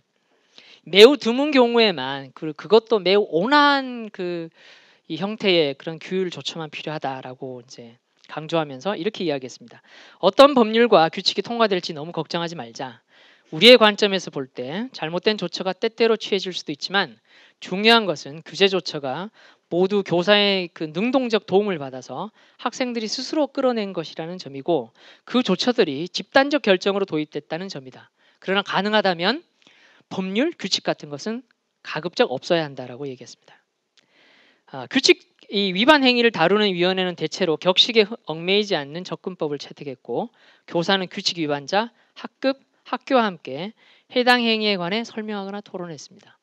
매우 드문 경우에만 그것도 매우 온화한 이 형태의 그런 규율 조처만 필요하다라고 이제 강조하면서 이렇게 이야기했습니다. 어떤 법률과 규칙이 통과될지 너무 걱정하지 말자. 우리의 관점에서 볼 때 잘못된 조처가 때때로 취해질 수도 있지만 중요한 것은 규제 조처가 모두 교사의 그 능동적 도움을 받아서 학생들이 스스로 끌어낸 것이라는 점이고 그 조처들이 집단적 결정으로 도입됐다는 점이다. 그러나 가능하다면 법률, 규칙 같은 것은 가급적 없어야 한다라고 얘기했습니다. 규칙 위반 행위를 다루는 위원회는 대체로 격식에 얽매이지 않는 접근법을 채택했고 교사는 규칙 위반자, 학급, 학교와 함께 해당 행위에 관해 설명하거나 토론했습니다.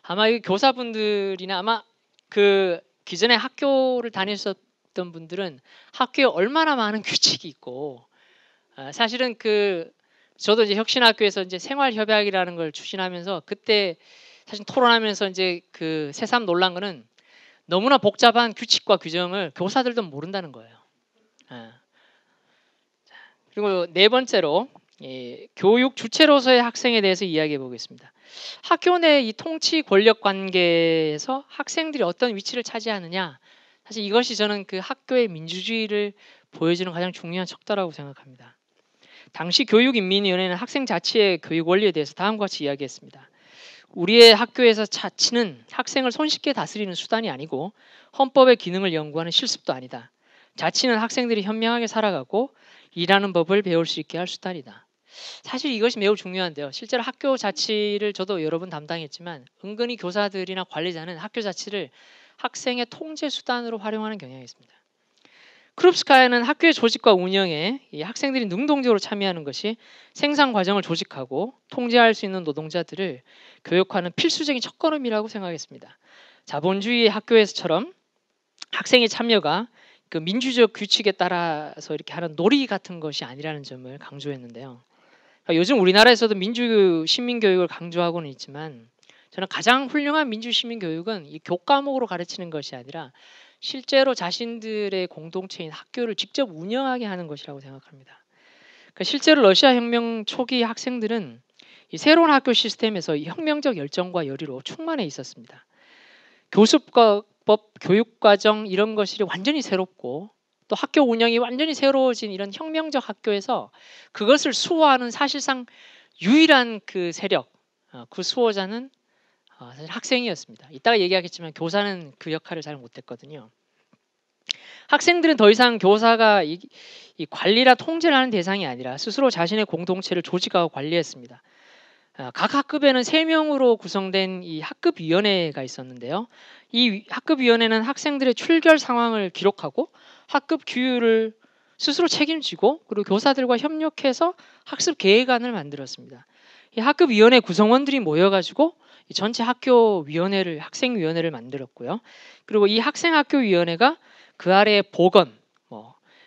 아마 이 교사분들이나 아마 그 기존에 학교를 다녔었던 분들은 학교에 얼마나 많은 규칙이 있고 사실은 저도 이제 혁신학교에서 이제 생활협약이라는 걸 추진하면서 그때 사실 토론하면서 이제 그 새삼 놀란 거는 너무나 복잡한 규칙과 규정을 교사들도 모른다는 거예요. 그리고 네 번째로 교육 주체로서의 학생에 대해서 이야기해 보겠습니다. 학교 내 이 통치 권력 관계에서 학생들이 어떤 위치를 차지하느냐, 사실 이것이 저는 그 학교의 민주주의를 보여주는 가장 중요한 척도라고 생각합니다. 당시 교육인민위원회는 학생 자치의 교육 원리에 대해서 다음과 같이 이야기했습니다. 우리의 학교에서 자치는 학생을 손쉽게 다스리는 수단이 아니고 헌법의 기능을 연구하는 실습도 아니다. 자치는 학생들이 현명하게 살아가고 일하는 법을 배울 수 있게 할 수단이다. 사실 이것이 매우 중요한데요. 실제로 학교 자치를 저도 여러 번 담당했지만 은근히 교사들이나 관리자는 학교 자치를 학생의 통제 수단으로 활용하는 경향이 있습니다. 크룹스카야는 학교의 조직과 운영에 이 학생들이 능동적으로 참여하는 것이 생산 과정을 조직하고 통제할 수 있는 노동자들을 교육하는 필수적인 첫걸음이라고 생각했습니다. 자본주의 학교에서처럼 학생의 참여가 그 민주적 규칙에 따라서 이렇게 하는 놀이 같은 것이 아니라는 점을 강조했는데요. 그러니까 요즘 우리나라에서도 민주 시민 교육을 강조하고는 있지만 저는 가장 훌륭한 민주 시민 교육은 이 교과목으로 가르치는 것이 아니라 실제로 자신들의 공동체인 학교를 직접 운영하게 하는 것이라고 생각합니다. 그러니까 실제로 러시아 혁명 초기 학생들은 이 새로운 학교 시스템에서 이 혁명적 열정과 열의로 충만해 있었습니다. 교습법, 교육과정 이런 것이 완전히 새롭고 또 학교 운영이 완전히 새로워진 이런 혁명적 학교에서 그것을 수호하는 사실상 유일한 그 세력, 그 수호자는 사실 학생이었습니다. 이따가 얘기하겠지만 교사는 그 역할을 잘 못했거든요. 학생들은 더 이상 교사가 이 관리나 통제를 하는 대상이 아니라 스스로 자신의 공동체를 조직하고 관리했습니다. 각 학급에는 3명으로 구성된 이 학급위원회가 있었는데요. 이 학급위원회는 학생들의 출결 상황을 기록하고 학급 규율을 스스로 책임지고 그리고 교사들과 협력해서 학습 계획안을 만들었습니다. 이 학급위원회 구성원들이 모여가지고 이 전체 학교위원회를 학생위원회를 만들었고요. 그리고 이 학생학교위원회가 그 아래에 보건,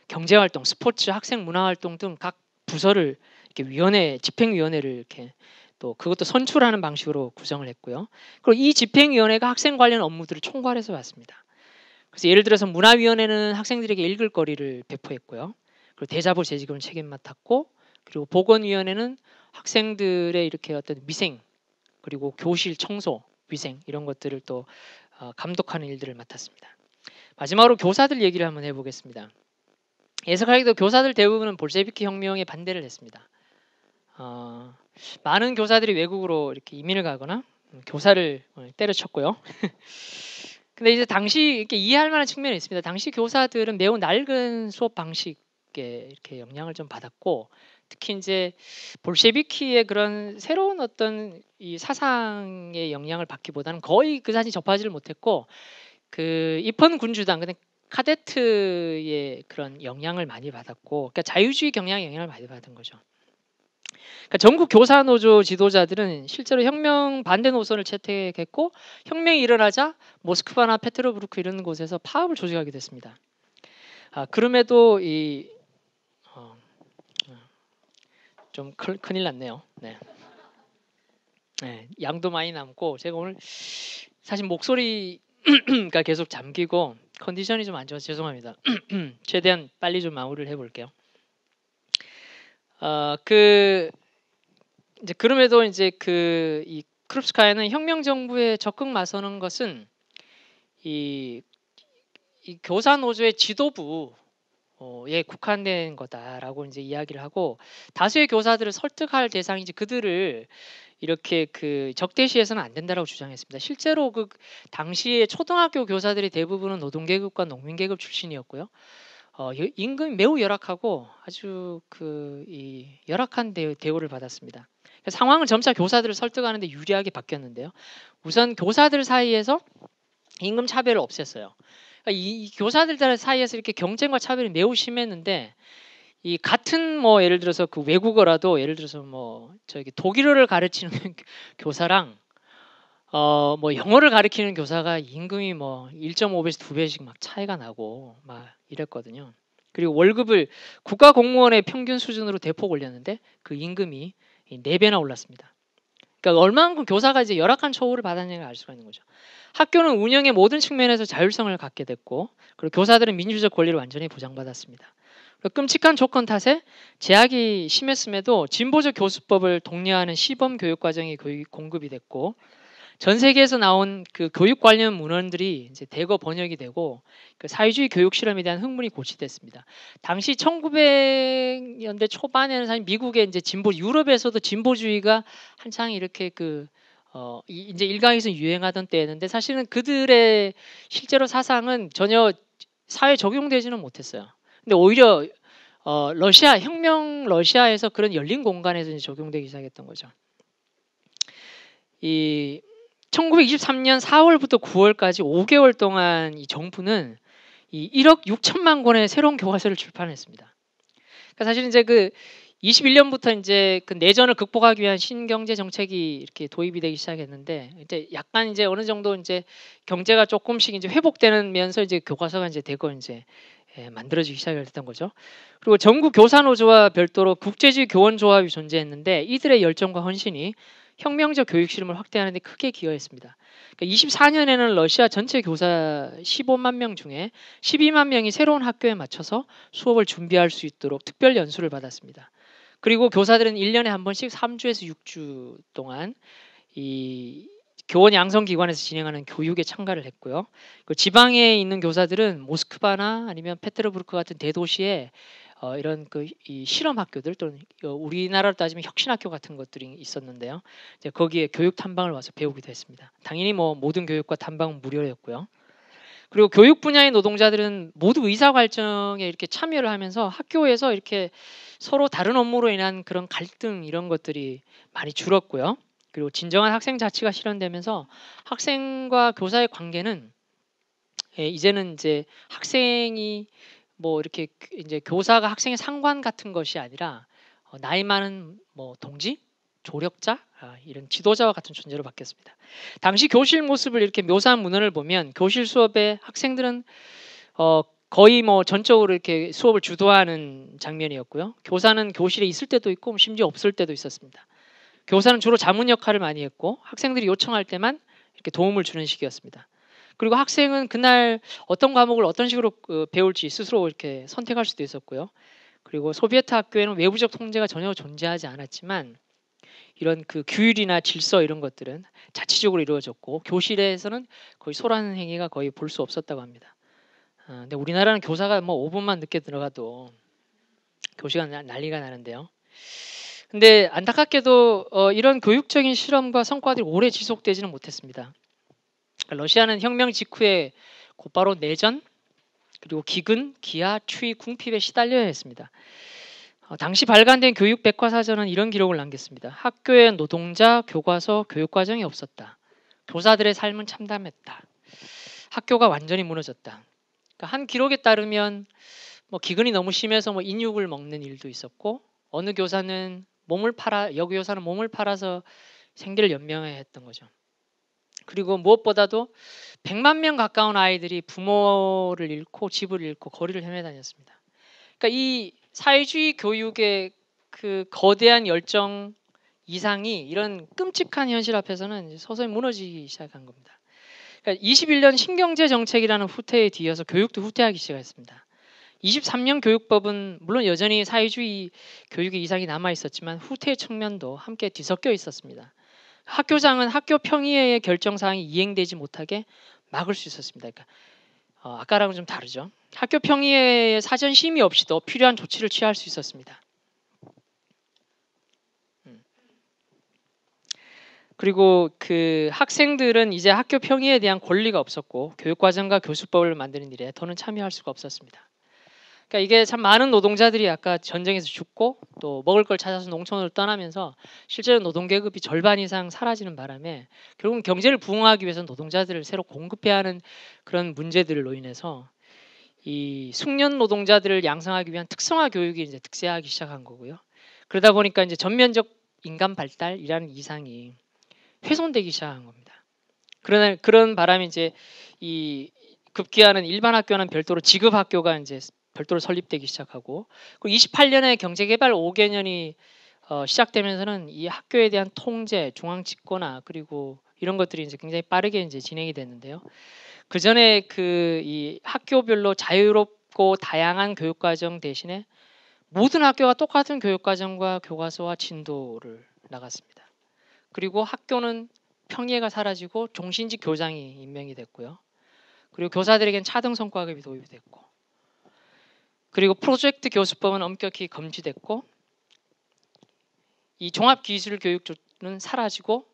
경제활동, 스포츠, 학생문화활동 등 각 부서를 이렇게 위원회, 집행위원회를 이렇게 또 그것도 선출하는 방식으로 구성을 했고요. 그리고 이 집행위원회가 학생 관련 업무들을 총괄해서 왔습니다. 그래서 예를 들어서 문화위원회는 학생들에게 읽을 거리를 배포했고요. 그리고 대자보 재직을 책임 맡았고, 그리고 보건위원회는 학생들의 이렇게 어떤 위생 그리고 교실 청소, 위생 이런 것들을 또 감독하는 일들을 맡았습니다. 마지막으로 교사들 얘기를 한번 해보겠습니다. 예상하기도 교사들 대부분은 볼셰비키 혁명에 반대를 했습니다. 많은 교사들이 외국으로 이렇게 이민을 가거나 교사를 때려쳤고요. 근데 이제 당시 이렇게 이해할 만한 측면이 있습니다. 당시 교사들은 매우 낡은 수업 방식에 이렇게 영향을 좀 받았고, 특히 이제 볼셰비키의 그런 새로운 어떤 이 사상의 영향을 받기보다는 거의 그다지 접하지를 못했고, 그 입헌 군주당 근데 카데트의 그런 영향을 많이 받았고, 그러니까 자유주의 경향의 영향을 많이 받은 거죠. 그러니까 전국 교사 노조 지도자들은 실제로 혁명 반대 노선을 채택했고 혁명이 일어나자 모스크바나 페트로부르크 이런 곳에서 파업을 조직하게 됐습니다. 그럼에도 좀 큰일 났네요. 네. 네, 양도 많이 남고 제가 오늘 사실 목소리가 계속 잠기고 컨디션이 좀 안 좋아서 죄송합니다. 최대한 빨리 좀 마무리를 해볼게요. 이제 그럼에도 이제 이 크룹스카야는 혁명 정부에 적극 나서는 것은 이 교사 노조의 지도부에 국한된 거다라고 이제 이야기를 하고 다수의 교사들을 설득할 대상이 이제 그들을 이렇게 적대시해서는 안 된다라고 주장했습니다. 실제로 당시에 초등학교 교사들이 대부분은 노동계급과 농민계급 출신이었고요. 임금이 매우 열악하고 아주 열악한 대우를 받았습니다. 상황은 점차 교사들을 설득하는데 유리하게 바뀌었는데요. 우선 교사들 사이에서 임금 차별을 없앴어요. 그러니까 이 교사들 사이에서 이렇게 경쟁과 차별이 매우 심했는데 이 같은 예를 들어서 외국어라도 예를 들어서 독일어를 가르치는 교사랑 영어를 가르치는 교사가 임금이 1.5배에서 2배씩 막 차이가 나고 막 이랬거든요. 그리고 월급을 국가 공무원의 평균 수준으로 대폭 올렸는데 그 임금이 4배나 올랐습니다. 그러니까 얼마만큼 교사가 이제 열악한 처우를 받았는지를 알 수가 있는 거죠. 학교는 운영의 모든 측면에서 자율성을 갖게 됐고 그리고 교사들은 민주적 권리를 완전히 보장받았습니다. 끔찍한 조건 탓에 제약이 심했음에도 진보적 교수법을 독려하는 시범 교육 과정이 공급이 됐고 전 세계에서 나온 교육 관련 문헌들이 이제 대거 번역이 되고 사회주의 교육 실험에 대한 흥분이 고취됐습니다. 당시 1900년대 초반에는 사실 미국의 이제 유럽에서도 진보주의가 한창 이렇게 이제 일각에서 유행하던 때였는데 사실은 그들의 실제로 사상은 전혀 사회에 적용되지는 못했어요. 근데 오히려 러시아에서 그런 열린 공간에서 이제 적용되기 시작했던 거죠. 1923년 4월부터 9월까지 5개월 동안 이 정부는 1억 6천만 권의 새로운 교과서를 출판했습니다. 그러니까 사실 이제 21년부터 이제 내전을 극복하기 위한 신경제 정책이 이렇게 도입이 되기 시작했는데 이제 약간 이제 어느 정도 이제 경제가 조금씩 이제 회복되면서 이제 교과서가 이제 대거 이제 만들어지기 시작했던 거죠. 그리고 전국 교사노조와 별도로 국제주의 교원조합이 존재했는데 이들의 열정과 헌신이 혁명적 교육 실험을 확대하는 데 크게 기여했습니다. 그러니까 24년에는 러시아 전체 교사 15만 명 중에 12만 명이 새로운 학교에 맞춰서 수업을 준비할 수 있도록 특별 연수를 받았습니다. 그리고 교사들은 1년에 한 번씩 3주에서 6주 동안 이 교원 양성기관에서 진행하는 교육에 참가를 했고요. 지방에 있는 교사들은 모스크바나 아니면 페트로부르크 같은 대도시에 이런 이 실험 학교들 또는 우리나라로 따지면 혁신학교 같은 것들이 있었는데요. 이제 거기에 교육 탐방을 와서 배우기도 했습니다. 당연히 모든 교육과 탐방은 무료였고요. 그리고 교육 분야의 노동자들은 모두 의사결정에 이렇게 참여를 하면서 학교에서 이렇게 서로 다른 업무로 인한 그런 갈등 이런 것들이 많이 줄었고요. 그리고 진정한 학생 자치가 실현되면서 학생과 교사의 관계는 이제는 이제 학생이 이렇게 이제 교사가 학생의 상관 같은 것이 아니라 나이 많은 동지, 조력자 이런 지도자와 같은 존재로 바뀌었습니다. 당시 교실 모습을 이렇게 묘사한 문헌을 보면 교실 수업에 학생들은 거의 전적으로 이렇게 수업을 주도하는 장면이었고요. 교사는 교실에 있을 때도 있고 심지어 없을 때도 있었습니다. 교사는 주로 자문 역할을 많이 했고 학생들이 요청할 때만 이렇게 도움을 주는 식이었습니다. 그리고 학생은 그날 어떤 과목을 어떤 식으로 배울지 스스로 이렇게 선택할 수도 있었고요. 그리고 소비에트 학교에는 외부적 통제가 전혀 존재하지 않았지만 이런 규율이나 질서 이런 것들은 자치적으로 이루어졌고 교실에서는 거의 소란 행위가 거의 볼 수 없었다고 합니다. 근데 우리나라는 교사가 5분만 늦게 들어가도 교시가 난리가 나는데요. 근데 안타깝게도 이런 교육적인 실험과 성과들이 오래 지속되지는 못했습니다. 러시아는 혁명 직후에 곧바로 내전 그리고 기근, 기아, 추위, 궁핍에 시달려야 했습니다. 당시 발간된 교육 백과사전은 이런 기록을 남겼습니다. 학교에 노동자, 교과서, 교육과정이 없었다. 교사들의 삶은 참담했다. 학교가 완전히 무너졌다. 그러니까 한 기록에 따르면 기근이 너무 심해서 인육을 먹는 일도 있었고 어느 교사는 여교사는 몸을 팔아서 생계를 연명해야 했던 거죠. 그리고 무엇보다도 100만 명 가까운 아이들이 부모를 잃고 집을 잃고 거리를 헤매다녔습니다. 그러니까 이 사회주의 교육의 그 거대한 열정 이상이 이런 끔찍한 현실 앞에서는 이제 서서히 무너지기 시작한 겁니다. 그러니까 21년 신경제 정책이라는 후퇴에 뒤어서 교육도 후퇴하기 시작했습니다. 23년 교육법은 물론 여전히 사회주의 교육의 이상이 남아 있었지만 후퇴의 측면도 함께 뒤섞여 있었습니다. 학교장은 학교 평의회의 결정 사항이 이행되지 못하게 막을 수 있었습니다. 그러니까 아까랑은 좀 다르죠. 학교 평의회의 사전 심의 없이도 필요한 조치를 취할 수 있었습니다. 그리고 그 학생들은 이제 학교 평의에 대한 권리가 없었고 교육과정과 교수법을 만드는 일에 더는 참여할 수가 없었습니다. 그러니까 이게 참 많은 노동자들이 아까 전쟁에서 죽고 또 먹을 걸 찾아서 농촌으로 떠나면서 실제로 노동계급이 절반 이상 사라지는 바람에 결국은 경제를 부흥하기 위해서 노동자들을 새로 공급해야 하는 그런 문제들로 인해서 이 숙련 노동자들을 양성하기 위한 특성화 교육이 이제 득세하기 시작한 거고요. 그러다 보니까 이제 전면적 인간 발달이라는 이상이 훼손되기 시작한 겁니다. 그러나 그런 바람에 이제 이 급기야는 일반 학교는 별도로 지급 학교가 이제 별도로 설립되기 시작하고 그리고 28년에 경제개발 5개년이 시작되면서는 이 학교에 대한 통제, 중앙 집권화 그리고 이런 것들이 이제 굉장히 빠르게 이제 진행이 됐는데요. 그 전에 그 이 학교별로 자유롭고 다양한 교육과정 대신에 모든 학교가 똑같은 교육과정과 교과서와 진도를 나갔습니다. 그리고 학교는 평예가 사라지고 종신직 교장이 임명이 됐고요. 그리고 교사들에겐 차등 성과급이 도입이 됐고, 그리고 프로젝트 교수법은 엄격히 금지됐고, 이 종합기술교육은 사라지고,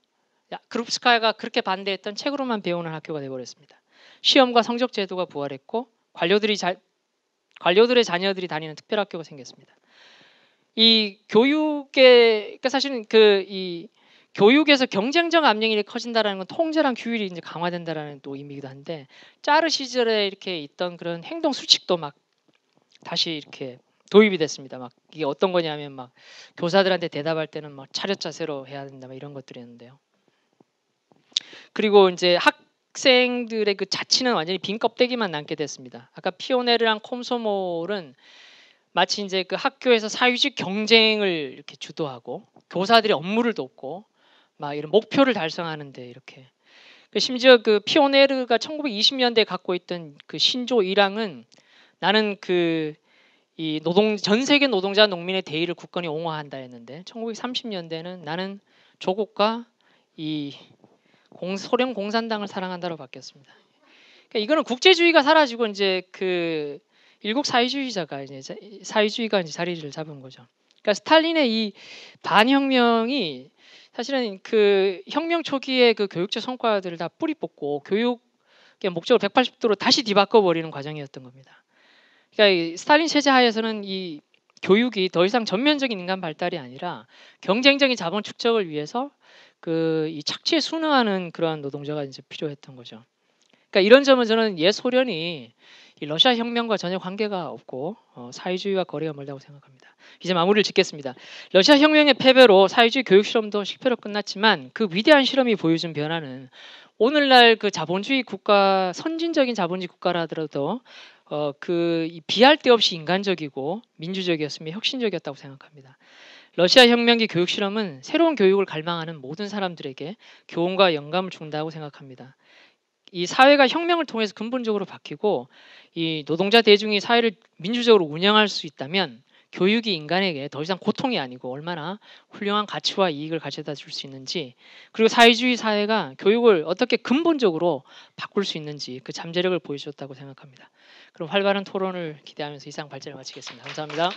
그룹스카야가 그렇게 반대했던 책으로만 배우는 학교가 되어버렸습니다. 시험과 성적 제도가 부활했고, 관료들의 자녀들이 다니는 특별학교가 생겼습니다. 이 교육의 그러니까 사실은 이 교육에서 경쟁적 압력이 커진다라는 건 통제랑 규율이 이제 강화된다라는 또 의미이기도 한데 짜르 시절에 이렇게 있던 그런 행동 수칙도 막 다시 이렇게 도입이 됐습니다. 막 이게 어떤 거냐면 막 교사들한테 대답할 때는 막 차렷 자세로 해야 된다 막 이런 것들이었는데요. 그리고 이제 학생들의 그 자치는 완전히 빈 껍데기만 남게 됐습니다. 아까 피오네르랑 콤소몰은 마치 이제 그 학교에서 사회주의 경쟁을 이렇게 주도하고 교사들이 업무를 돕고 막 이런 목표를 달성하는데 이렇게 심지어 그 피오네르가 1920년대에 갖고 있던 그 신조 일항은 나는 그 이 전 세계 노동자 농민의 대의를 굳건히 옹호한다 했는데 1930년대는 나는 조국과 이 소련 공산당을 사랑한다로 바뀌었습니다. 그러니까 이거는 국제주의가 사라지고 이제 그 일국 사회주의자가 이제 사회주의가 이제 자리를 잡은 거죠. 그러니까 스탈린의 이 반혁명이 사실은 그 혁명 초기의 그 교육적 성과들을 다 뿌리 뽑고 교육의 목적을 180도로 다시 뒤바꿔 버리는 과정이었던 겁니다. 그러니까 이 스탈린 체제 하에서는 이 교육이 더 이상 전면적인 인간 발달이 아니라 경쟁적인 자본 축적을 위해서 그 이 착취에 순응하는 그러한 노동자가 이제 필요했던 거죠. 그러니까 이런 점은 저는 옛 소련이 이 러시아 혁명과 전혀 관계가 없고 사회주의와 거리가 멀다고 생각합니다. 이제 마무리를 짓겠습니다. 러시아 혁명의 패배로 사회주의 교육 실험도 실패로 끝났지만 그 위대한 실험이 보여준 변화는 오늘날 그 자본주의 국가, 선진적인 자본주의 국가라 하더라도 그 비할 데 없이 인간적이고 민주적이었으며 혁신적이었다고 생각합니다. 러시아 혁명기 교육 실험은 새로운 교육을 갈망하는 모든 사람들에게 교훈과 영감을 준다고 생각합니다. 이 사회가 혁명을 통해서 근본적으로 바뀌고 이 노동자 대중이 사회를 민주적으로 운영할 수 있다면 교육이 인간에게 더 이상 고통이 아니고 얼마나 훌륭한 가치와 이익을 가져다 줄 수 있는지, 그리고 사회주의 사회가 교육을 어떻게 근본적으로 바꿀 수 있는지 그 잠재력을 보여주었다고 생각합니다. 그럼 활발한 토론을 기대하면서 이상 발제를 마치겠습니다. 감사합니다.